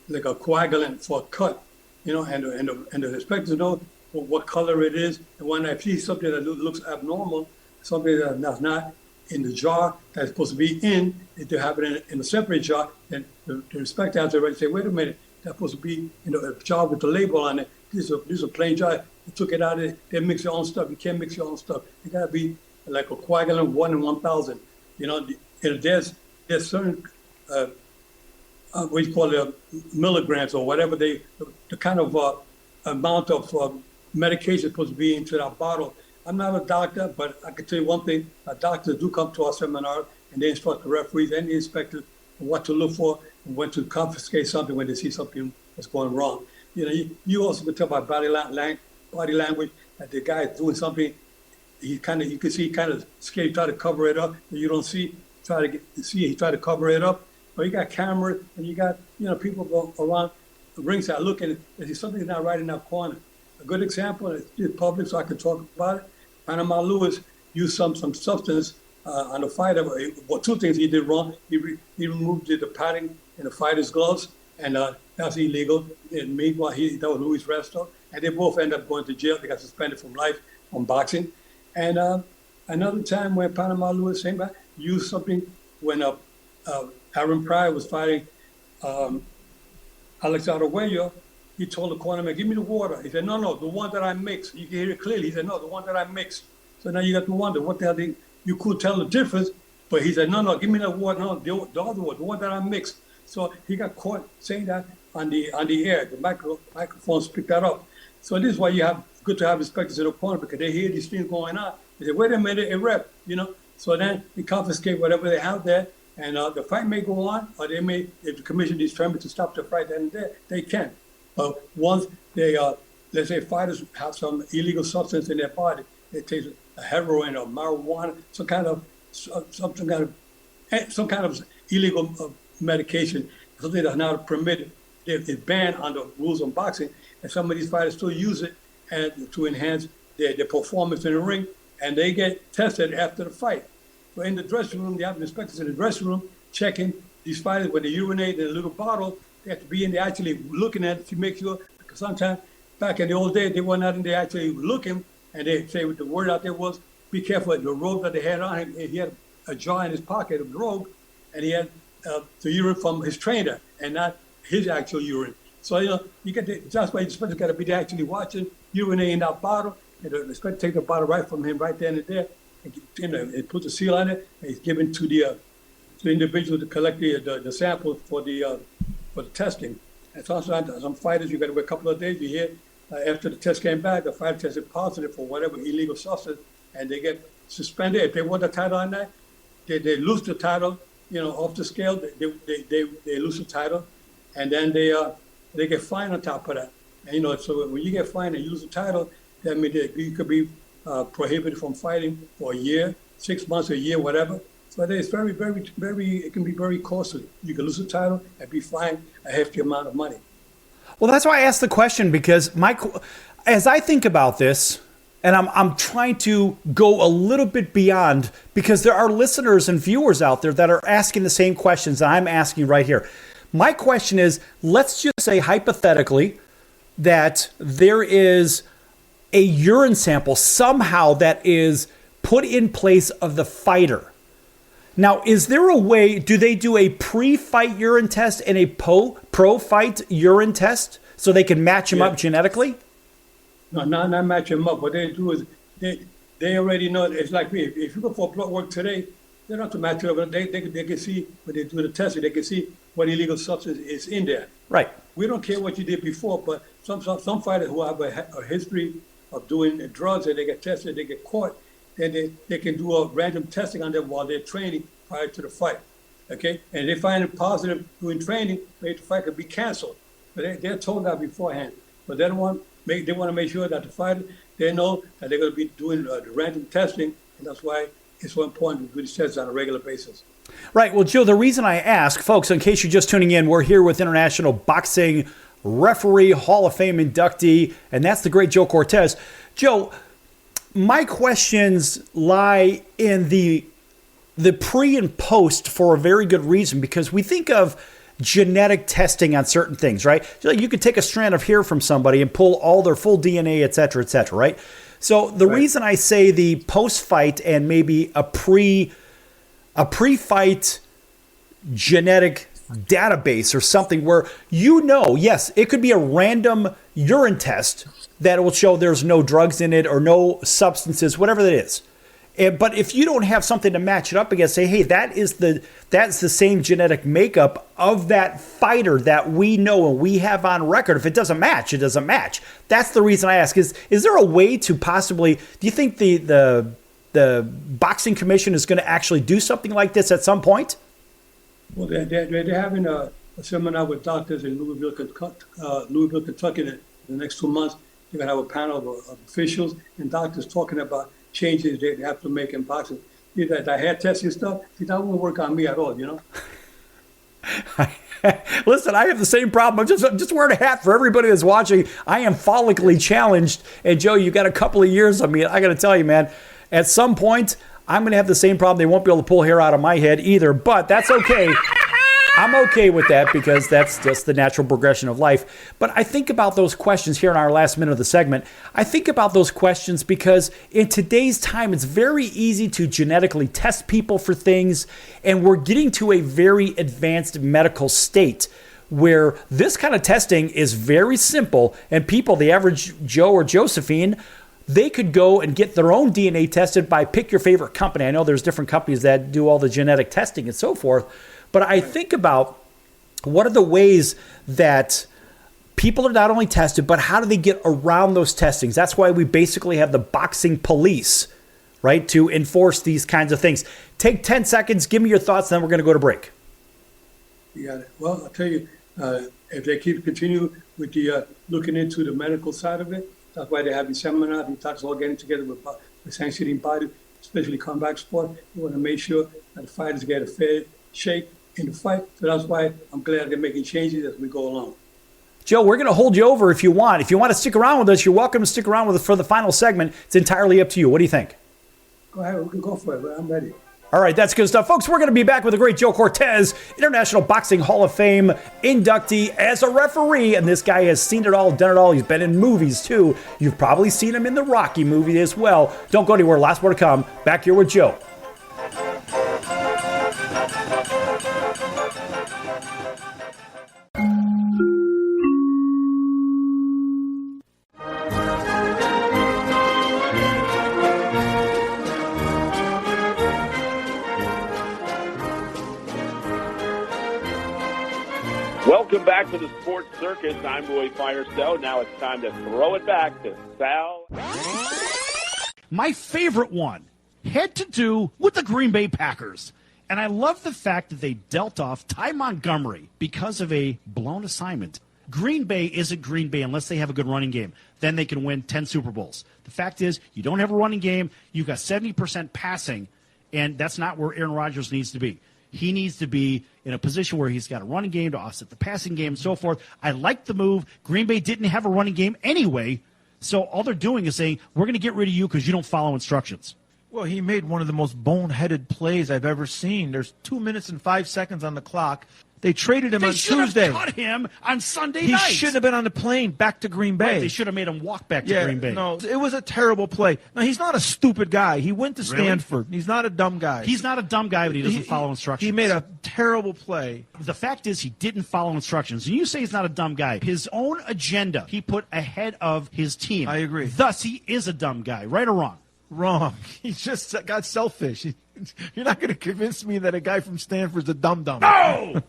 like a coagulant for a cut, and the inspectors know what color it is. And when I see something that looks abnormal, something that's not in the jar that's supposed to be in, if they have it in a separate jar, then the inspector has to already say, wait a minute, that's supposed to be a jar with the label on it. This is a plain jar. You took it out of it. They mix your own stuff. You can't mix your own stuff. It got to be like a coagulant 1 in 1,000. There's certain what you call it, milligrams or whatever the kind of amount of medication supposed to be into that bottle. I'm not a doctor, but I can tell you one thing: doctors do come to our seminar and they instruct the referees and the inspectors what to look for and when to confiscate something when they see something that's going wrong. You also can tell by body language that the guy is doing something. You can see he kind of scared, try to cover it up. You don't see, he try to cover it up. But you got cameras and you got people go around the ringside looking and see something's not right in that corner. A good example is public, so I can talk about it. Panama Lewis used some substance on the fighter. Well, two things he did wrong. He removed the padding in the fighter's gloves, and that's illegal. And meanwhile, that was Luis Resto, and they both ended up going to jail. They got suspended from life on boxing. And another time when Panama Lewis same guy used something when Aaron Pryor was fighting Alex Arguello. He told the cornerman, "Give me the water." He said, "No, the one that I mix." You can hear it clearly. He said, "No, the one that I mix." So now you got to wonder what the hell you could tell the difference. But he said, "No, give me that water. No, the other one, the one that I mixed." So he got caught saying that on the air. The microphones picked that up. So this is why good to have inspectors in the corner, because they hear these things going on. They say, "Wait a minute, a rep," So then they confiscate whatever they have there, and the fight may go on, or they may, if the commission determines to stop the fight then and there, they can. But once they, let's say fighters have some illegal substance in their body, they take a heroin or marijuana, some kind of illegal medication, something that's not permitted. It's banned under rules of boxing, and some of these fighters still use it and to enhance their performance in the ring, and they get tested after the fight. So in the dressing room, they have inspectors in the dressing room checking these fighters when they urinate in a little bottle. They have to be in there actually looking at it to make sure, because sometimes back in the old days, they were not in there actually looking, and they say what the word out there was, be careful, the robe that they had on him, he had a jar in his pocket of the robe, and he had the urine from his trainer and not his actual urine. So, you get that's why the inspector got to be there actually watching, urinating in that bottle, and the inspector take the bottle right from him right then and there, and put the seal on it, and it's given to the individual to collect the sample for the testing. And sometimes some fighters, you got to wait a couple of days. You hear after the test came back, the fighter tested positive for whatever illegal substance, and they get suspended. If they won the title on that, they lose the title. Off the scale, they lose the title, and then they get fined on top of that. And so when you get fined and you lose the title, that means that you could be prohibited from fighting for a year, 6 months, a year, whatever. So it's very, very, very. It can be very costly. You can lose the title and be fined a hefty amount of money. Well, that's why I asked the question, because as I think about this, and I'm trying to go a little bit beyond, because there are listeners and viewers out there that are asking the same questions that I'm asking right here. My question is, let's just say hypothetically that there is a urine sample somehow that is put in place of the fighter. Now, is there a way, do they do a pre-fight urine test and a pro-fight urine test so they can match them up genetically? No, not match them up. What they do is they already know. It's like me. If you go for blood work today, they don't have to match it up. They can see, when they do the testing, they can see what illegal substance is in there. Right. We don't care what you did before, but some fighters who have a history of doing drugs and they get tested, they get caught, then they can do a random testing on them while they're training prior to the fight. Okay? And if they find it positive during training, maybe the fight could be canceled. But they're told that beforehand. But they want to make sure that the fighter, they know that they're going to be doing the random testing, and that's why it's so important to do these tests on a regular basis. Right. Well, Joe, the reason I ask, folks, in case you're just tuning in, we're here with international boxing referee, Hall of Fame inductee, and that's the great Joe Cortez. Joe, my questions lie in the pre and post for a very good reason, because we think of genetic testing on certain things, right? You could take a strand of hair from somebody and pull all their full DNA, et cetera, right? So the reason I say the post-fight and maybe a pre-fight genetic database or something where yes, it could be a random urine test that will show there's no drugs in it or no substances, whatever that is. But if you don't have something to match it up against, say, hey, that's the same genetic makeup of that fighter that we know and we have on record. If it doesn't match, it doesn't match. That's the reason I ask. Is there a way to possibly? Do you think the boxing commission is going to actually do something like this at some point? Well, they're having a seminar with doctors in Louisville, Kentucky in the next 2 months. They're going to have a panel of officials and doctors talking about changes they have to make in boxing. That hair testing stuff, that won't work on me at all, Listen, I have the same problem. I'm just wearing a hat for everybody that's watching. I am follically challenged. And Joe, you got a couple of years on me. I got to tell you, man, at some point, I'm going to have the same problem. They won't be able to pull hair out of my head either, but that's okay. I'm okay with that because that's just the natural progression of life. But I think about those questions here in our last minute of the segment. I think about those questions because in today's time, it's very easy to genetically test people for things. And we're getting to a very advanced medical state where this kind of testing is very simple. And people, the average Joe or Josephine, they could go and get their own DNA tested by pick your favorite company. I know there's different companies that do all the genetic testing and so forth. But I think about what are the ways that people are not only tested, but how do they get around those testings? That's why we basically have the boxing police, right, to enforce these kinds of things. Take 10 seconds, give me your thoughts, then we're going to go to break. You got it. Well, I'll tell you, if they continue with the looking into the medical side of it, that's why they have these seminars, these talks all getting together with the sanctioning body, especially combat sport. We want to make sure that the fighters get a fair shake in the fight. So that's why I'm glad they're making changes as we go along. Joe, we're going to hold you over if you want. If you want to stick around with us, you're welcome to stick around with us for the final segment. It's entirely up to you. What do you think? Go ahead. We can go for it, but I'm ready. All right, that's good stuff. Folks, we're going to be back with the great Joe Cortez, International Boxing Hall of Fame inductee as a referee. And this guy has seen it all, done it all. He's been in movies, too. You've probably seen him in the Rocky movie as well. Don't go anywhere. Lots more to come. Back here with Joe. Welcome back to the Sports Circus. I'm Roy Firestone. Now it's time to throw it back to Sal. My favorite one had to do with the Green Bay Packers. And I love the fact that they dealt off Ty Montgomery because of a blown assignment. Green Bay isn't Green Bay unless they have a good running game. Then they can win 10 Super Bowls. The fact is, you don't have a running game. You've got 70% passing, and that's not where Aaron Rodgers needs to be. He needs to be in a position where he's got a running game to offset the passing game and so forth. I like the move. Green Bay didn't have a running game anyway, so all they're doing is saying, we're going to get rid of you because you don't follow instructions. Well, he made one of the most boneheaded plays I've ever seen. There's 2 minutes and 5 seconds on the clock. They traded him on Tuesday. They should have cut him on Sunday night. He shouldn't have been on the plane back to Green Bay. Right, they should have made him walk back to Green Bay. No, it was a terrible play. Now, he's not a stupid guy. He went to Stanford. Really? He's not a dumb guy. He's not a dumb guy, but he doesn't follow instructions. He made a terrible play. The fact is he didn't follow instructions. And you say he's not a dumb guy. His own agenda he put ahead of his team. I agree. Thus, he is a dumb guy. Right or wrong? Wrong. He just got selfish. You're not going to convince me that a guy from Stanford's a dum-dum. No!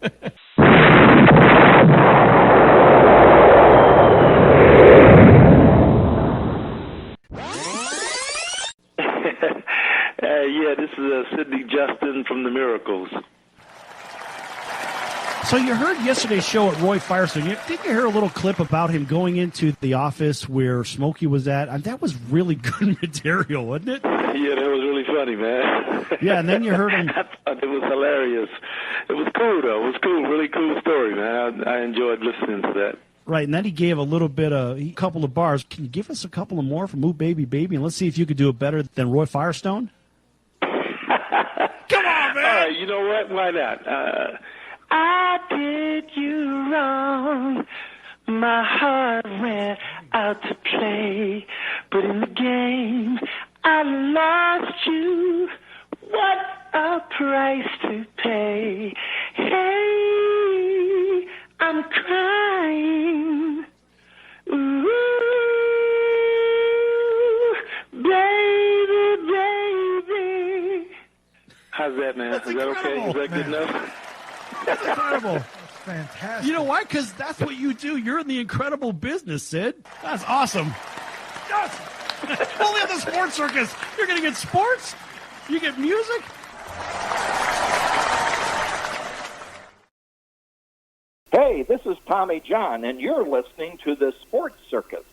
Yeah, this is Sidney Justin from The Miracles. So you heard yesterday's show at Roy Firestone. Didn't you hear a little clip about him going into the office where Smokey was at? That was really good material, wasn't it? Yeah, that was really funny, man. Yeah, and then you heard him. I thought it was hilarious. It was cool, though. It was cool. Really cool story, man. I enjoyed listening to that. Right, and then he gave a couple of bars. Can you give us a couple of more from Ooh Baby Baby, and let's see if you could do it better than Roy Firestone? Come on, man! All right, you know what? Why not? I did you wrong. My heart went out to play, but in the game I lost you. What a price to pay. Hey, I'm crying. Ooh, baby, baby. How's that, man? That's Is that okay? Is that good enough? That's incredible. Fantastic. You know why? Because that's what you do. You're in the incredible business, Sid. That's awesome. Yes. Only on the Sports Circus. You're going to get sports. You get music. Hey, this is Tommy John, and you're listening to the Sports Circus.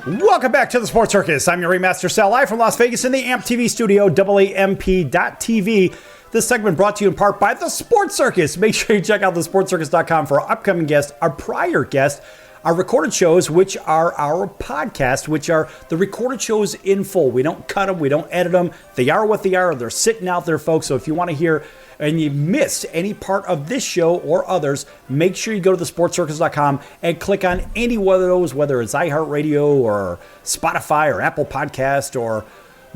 Welcome back to the Sports Circus. I'm your Ringmaster Sal, live from Las Vegas in the AMP TV studio, AAMP.TV. This segment brought to you in part by the Sports Circus. Make sure you check out thesportscircus.com for our upcoming guests, our prior guests, our recorded shows, which are our podcast, which are the recorded shows in full. We don't cut them. We don't edit them. They are what they are. They're sitting out there, folks. So if you want to hear and you missed any part of this show or others, make sure you go to thesportscircus.com and click on any one of those, whether it's iHeartRadio or Spotify or Apple Podcast or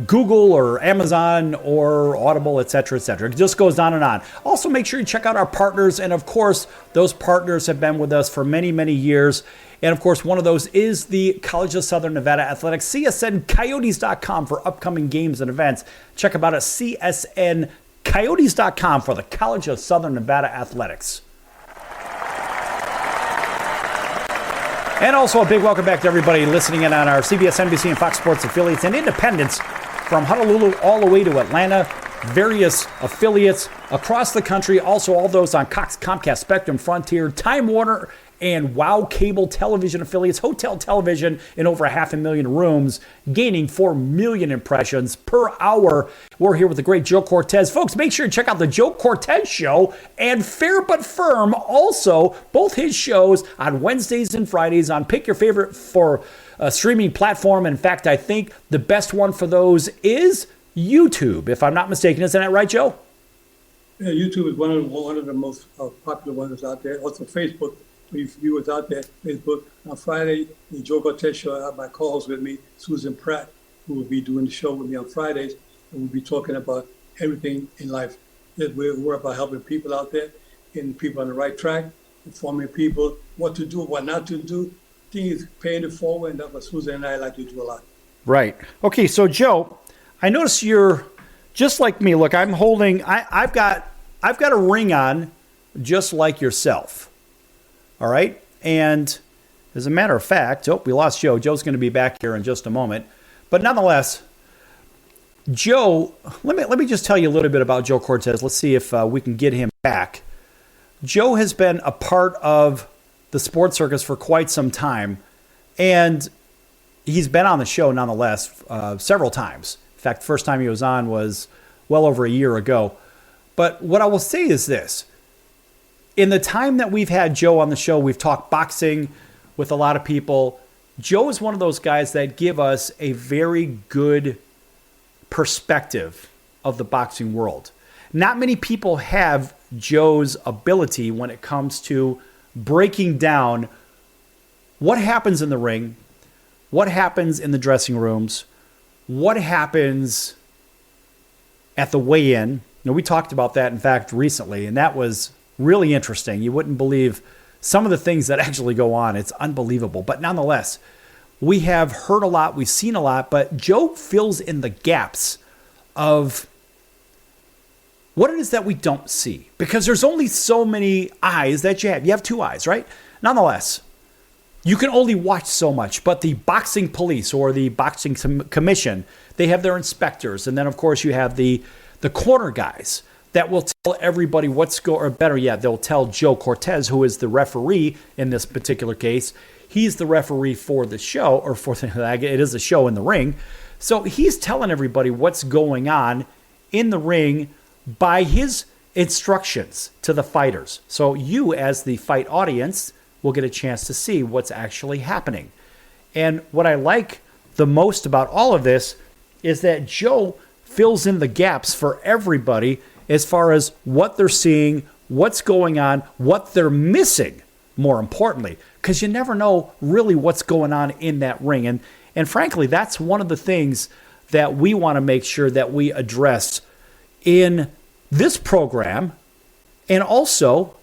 Google or Amazon or Audible, etc., etc. It just goes on and on. Also, make sure you check out our partners. And of course, those partners have been with us for many, many years. And of course, one of those is the College of Southern Nevada Athletics, CSNCoyotes.com for upcoming games and events. Check them out at CSNCoyotes.com for the College of Southern Nevada Athletics. And also a big welcome back to everybody listening in on our CBS, NBC, and Fox Sports affiliates and independents from Honolulu all the way to Atlanta, various affiliates across the country, also all those on Cox, Comcast, Spectrum, Frontier, Time Warner, and WOW Cable Television affiliates, Hotel Television in over 500,000 rooms, gaining 4 million impressions per hour. We're here with the great Joe Cortez. Folks, make sure to check out the Joe Cortez Show and Fair But Firm, also both his shows on Wednesdays and Fridays on Pick Your Favorite for a streaming platform. In fact, I think the best one for those is YouTube, if I'm not mistaken. Isn't that right, Joe? Yeah, YouTube is one of the most popular ones out there. Also, Facebook. For you viewers out there, Facebook. On Friday, the Joe Cortez Show, I have my calls with me, Susan Pratt, who will be doing the show with me on Fridays, and we'll be talking about everything in life. We're about helping people out there, getting people on the right track, informing people what to do, what not to do, things paying it forward, and that's what Susan and I like to do a lot. Right. Okay, so Joe, I notice you're just like me. Look, I'm holding, I've got a ring on just like yourself. All right. And as a matter of fact, we lost Joe. Joe's going to be back here in just a moment. But nonetheless, Joe, let me just tell you a little bit about Joe Cortez. Let's see if we can get him back. Joe has been a part of the Sports Circus for quite some time. And he's been on the show nonetheless several times. In fact, the first time he was on was well over a year ago. But what I will say is this. In the time that we've had Joe on the show, we've talked boxing with a lot of people. Joe is one of those guys that give us a very good perspective of the boxing world. Not many people have Joe's ability when it comes to breaking down what happens in the ring, what happens in the dressing rooms, what happens at the weigh-in. We talked about that, in fact, recently, and that was really interesting. You wouldn't believe some of the things that actually go on. It's unbelievable. But nonetheless, we have heard a lot, we've seen a lot, but Joe fills in the gaps of what it is that we don't see. Because there's only so many eyes that you have. You have 2 eyes, right? Nonetheless, you can only watch so much. But the boxing police or the boxing commission, they have their inspectors. And then, of course, you have the corner guys that will tell everybody what's going, or better yet, they'll tell Joe Cortez, who is the referee in this particular case. He's the referee for the show, or it is a show in the ring. So he's telling everybody what's going on in the ring by his instructions to the fighters. So you, as the fight audience, will get a chance to see what's actually happening. And what I like the most about all of this is that Joe fills in the gaps for everybody as far as what they're seeing, what's going on, what they're missing, more importantly, because you never know really what's going on in that ring. And frankly, that's one of the things that we want to make sure that we address in this program. And also,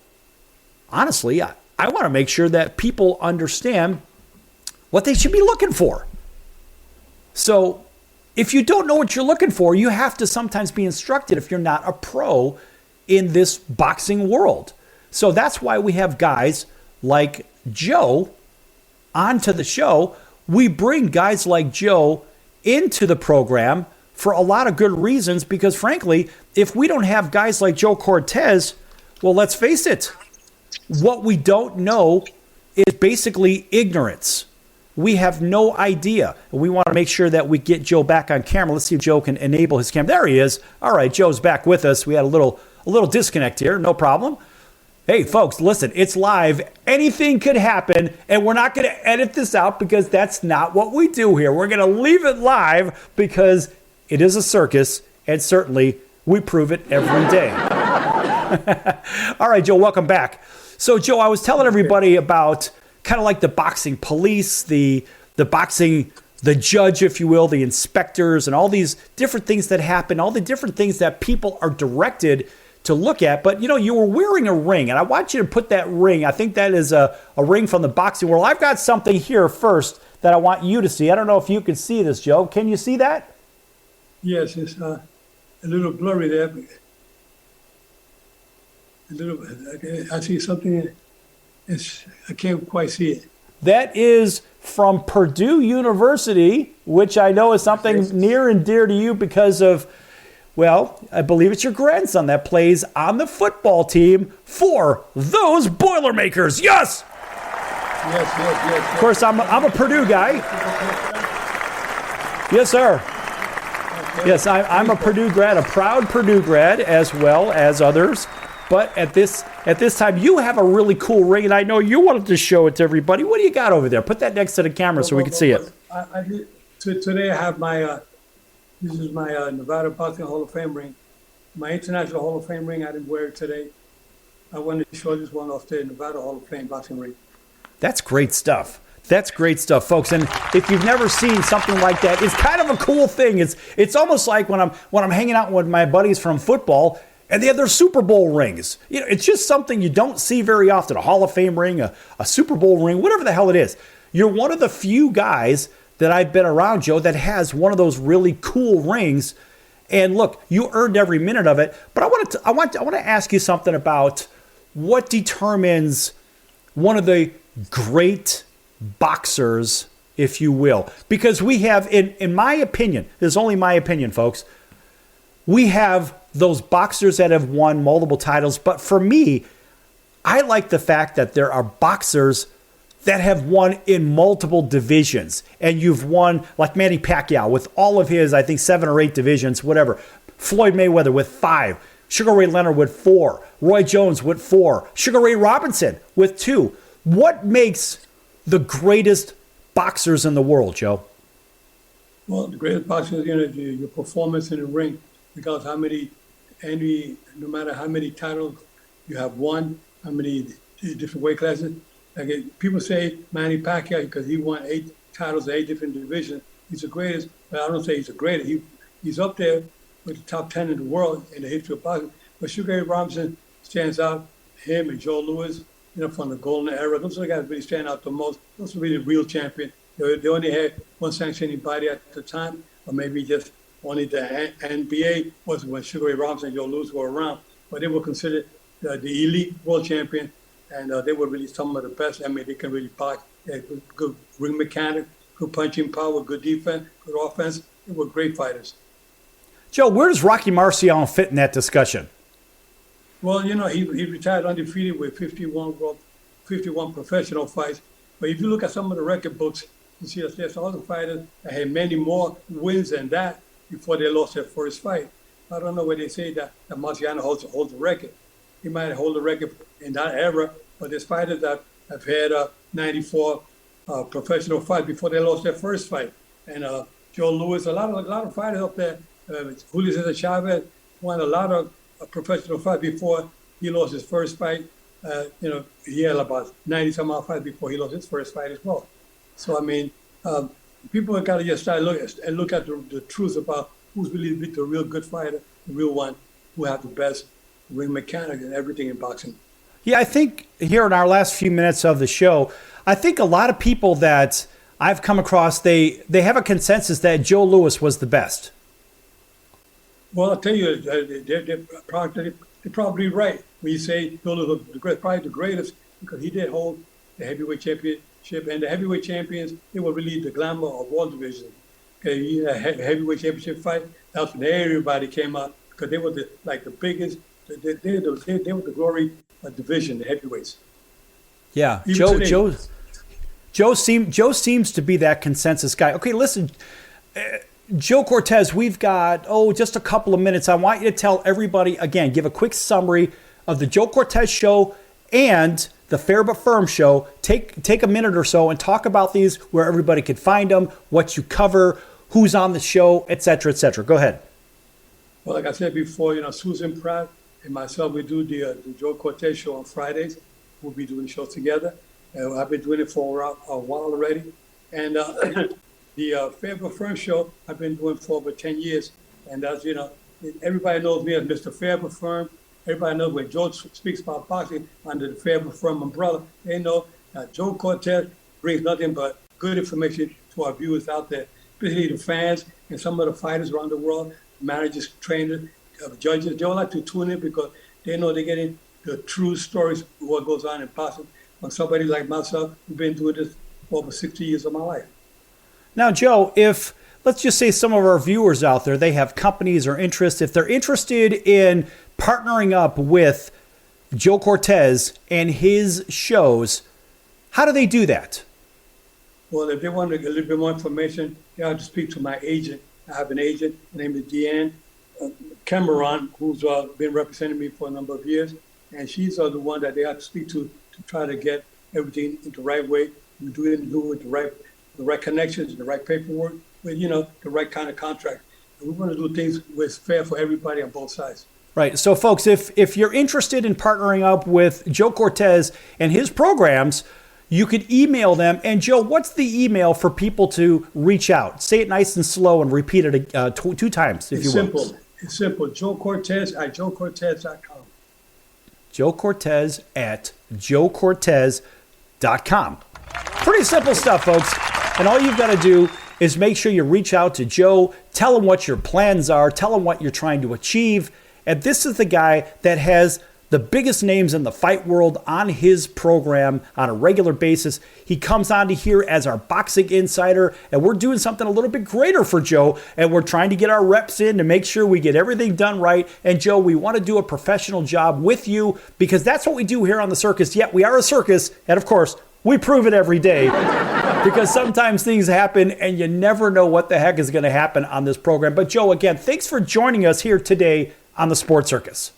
honestly, I want to make sure that people understand what they should be looking for. So if you don't know what you're looking for, you have to sometimes be instructed if you're not a pro in this boxing world. So that's why we have guys like Joe onto the show. We bring guys like Joe into the program for a lot of good reasons, because frankly, if we don't have guys like Joe Cortez, well, let's face it, what we don't know is basically ignorance. We have no idea. And we want to make sure that we get Joe back on camera. Let's see if Joe can enable his camera. There he is. All right, Joe's back with us. We had a little disconnect here. No problem. Hey, folks, listen, it's live. Anything could happen, and we're not going to edit this out because that's not what we do here. We're going to leave it live because it is a circus, and certainly we prove it every day. All right, Joe, welcome back. So, Joe, I was telling everybody about kind of like the boxing police, the boxing, the judge, if you will, the inspectors, and all these different things that happen, all the different things that people are directed to look at. But, you were wearing a ring, and I want you to put that ring. I think that is a ring from the boxing world. I've got something here first that I want you to see. I don't know if you can see this, Joe. Can you see that? Yes, it's a little blurry there. I see something. I can't quite see it. That is from Purdue University, which I know is something near and dear to you because of, well, I believe it's your grandson that plays on the football team for those Boilermakers. Yes! Yes. Of course, I'm a Purdue guy. Yes, sir. Yes, I'm a Purdue grad, a proud Purdue grad, as well as others. But at this time, you have a really cool ring, and I know you wanted to show it to everybody. What do you got over there? Put that next to the camera so we can see it. Today I have my, this is my Nevada Boxing Hall of Fame ring. My International Hall of Fame ring, I didn't wear it today. I wanted to show this one off the Nevada Hall of Fame boxing ring. That's great stuff. That's great stuff, folks. And if you've never seen something like that, it's kind of a cool thing. It's almost like when I'm hanging out with my buddies from football, and they have their Super Bowl rings. It's just something you don't see very often. A Hall of Fame ring, a Super Bowl ring, whatever the hell it is. You're one of the few guys that I've been around, Joe, that has one of those really cool rings. And look, you earned every minute of it. But I want to ask you something about what determines one of the great boxers, if you will. Because we have, in my opinion, this is only my opinion, folks, we have those boxers that have won multiple titles. But for me, I like the fact that there are boxers that have won in multiple divisions. And you've won, like Manny Pacquiao, with all of his, I think, 7 or 8 divisions, whatever. Floyd Mayweather with 5. Sugar Ray Leonard with 4. Roy Jones with 4. Sugar Ray Robinson with 2. What makes the greatest boxers in the world, Joe? Well, the greatest boxers, your performance in the ring, because no matter how many titles you have won, how many different weight classes. Like people say Manny Pacquiao because he won 8 titles, 8 different divisions. He's the greatest, but I don't say he's the greatest. He's up there with the top 10 in the world in the history of boxing. But Sugar Ray Robinson stands out. Him and Joe Louis, from the golden era. Those are the guys really stand out the most. Those are really real champions. They only had one sanctioning body at the time, or maybe just only the NBA was when Sugar Ray Robinson and Joe Louis were around. But they were considered the elite world champion, and they were really some of the best. I mean, they can really box. They had good ring mechanics, good punching power, good defense, good offense. They were great fighters. Joe, where does Rocky Marciano fit in that discussion? Well, he retired undefeated with 51 professional fights. But if you look at some of the record books, you see that there's other fighters that had many more wins than that before they lost their first fight. I don't know where they say that Marciano holds the record. He might hold the record in that era, but there's fighters that have had 94 professional fights before they lost their first fight. And Joe Louis, a lot of fighters up there. Julio Cesar Chavez won a lot of professional fights before he lost his first fight. He had about 90-some odd fights before he lost his first fight as well. So, I mean, people have got to just start look at the truth about who's really the real good fighter, the real one, who have the best ring mechanics and everything in boxing. Yeah, I think here in our last few minutes of the show, I think a lot of people that I've come across, they have a consensus that Joe Louis was the best. Well, I'll tell you, they're probably right when you say Joe Louis was probably the greatest, because he did hold the heavyweight championship, and the heavyweight champions, they were really the glamour of all divisions. Okay, you had a heavyweight championship fight. That's when everybody came out because they were the biggest. They were the glory division, the heavyweights. Yeah, Even Joe seems to be that consensus guy. Okay, listen, Joe Cortez, we've got just a couple of minutes. I want you to tell everybody again, give a quick summary of the Joe Cortez show and the Fair But Firm show. Take a minute or so and talk about these, where everybody could find them, what you cover, who's on the show, et cetera, et cetera. Go ahead. Well, like I said before, Susan Pratt and myself, we do the Joe Cortez show on Fridays. We'll be doing the show together. I've been doing it for a while already. And the Fair But Firm show, I've been doing for over 10 years. And that's, everybody knows me as Mr. Fair But Firm. Everybody knows when Joe speaks about boxing under the Fair But Firm umbrella, they know that Joe Cortez brings nothing but good information to our viewers out there, especially the fans and some of the fighters around the world, managers, trainers, judges. They all like to tune in because they know they're getting the true stories of what goes on in boxing. When somebody like myself, who's been doing this for over 60 years of my life. Now, Joe, if let's just say some of our viewers out there, they have companies or interests, if they're interested in partnering up with Joe Cortez and his shows, how do they do that? Well, if they want to get a little bit more information, they have to speak to my agent. I have an agent. Her name is Deanne Cameron, who's been representing me for a number of years. And she's the one that they have to speak to try to get everything in the right way. We do it with the right connections, the right paperwork, with the right kind of contract. And we want to do things that's fair for everybody on both sides. Right. So, folks, if you're interested in partnering up with Joe Cortez and his programs, you could email them. And, Joe, what's the email for people to reach out? Say it nice and slow and repeat it two times, if you will. It's simple. Joe Cortez at joecortez.com. Joe Cortez at joecortez.com. Pretty simple stuff, folks. And all you've got to do is make sure you reach out to Joe, tell him what your plans are, tell him what you're trying to achieve. And this is the guy that has the biggest names in the fight world on his program on a regular basis. He comes on to here as our boxing insider, and we're doing something a little bit greater for Joe, and we're trying to get our reps in to make sure we get everything done right. And Joe, we want to do a professional job with you because that's what we do here on the circus. Yet we are a circus, and of course, we prove it every day because sometimes things happen and you never know what the heck is going to happen on this program. But Joe, again, thanks for joining us here today on the Sports Circus.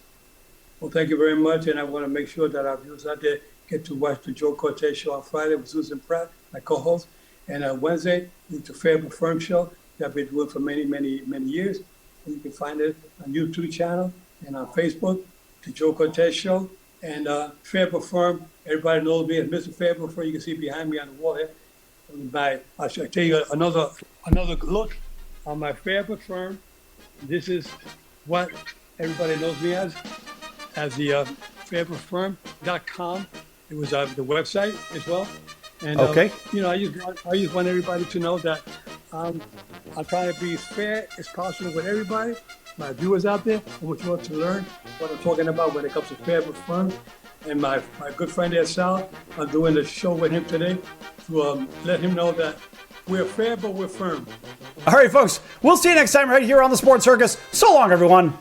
Well, thank you very much, and I want to make sure that our viewers out there get to watch the Joe Cortez show on Friday with Susan Pratt, my co-host, and Wednesday it's the Fair But Firm show that I've been doing for many, many, many years. And you can find it on YouTube channel and on Facebook, the Joe Cortez show, and Fair But Firm. Everybody knows me as Mr. Fair But Firm. You can see behind me on the wall here. I'll tell you another look on my Fair But Firm. This is what everybody knows me as the fairbutfirm.com. It was the website as well. And okay. I just want everybody to know that I'm trying to be as fair as possible with everybody. My viewers out there, I want you all to learn what I'm talking about when it comes to Fair But Firm. And my good friend there, Sal, I'm doing a show with him today to let him know that we're fair, but we're firm. All right, folks, we'll see you next time right here on the Sports Circus. So long, everyone.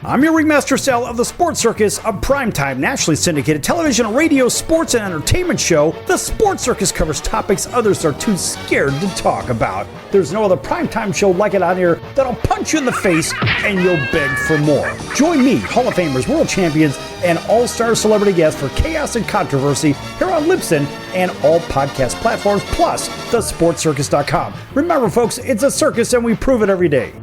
I'm your Ringmaster Sal of the Sports Circus, a primetime, nationally syndicated television, radio, sports, and entertainment show. The Sports Circus covers topics others are too scared to talk about. There's no other primetime show like it on here that'll punch you in the face and you'll beg for more. Join me, Hall of Famers, world champions, and all-star celebrity guests for chaos and controversy here on Libsyn and all podcast platforms, plus thesportscircus.com. Remember, folks, it's a circus and we prove it every day.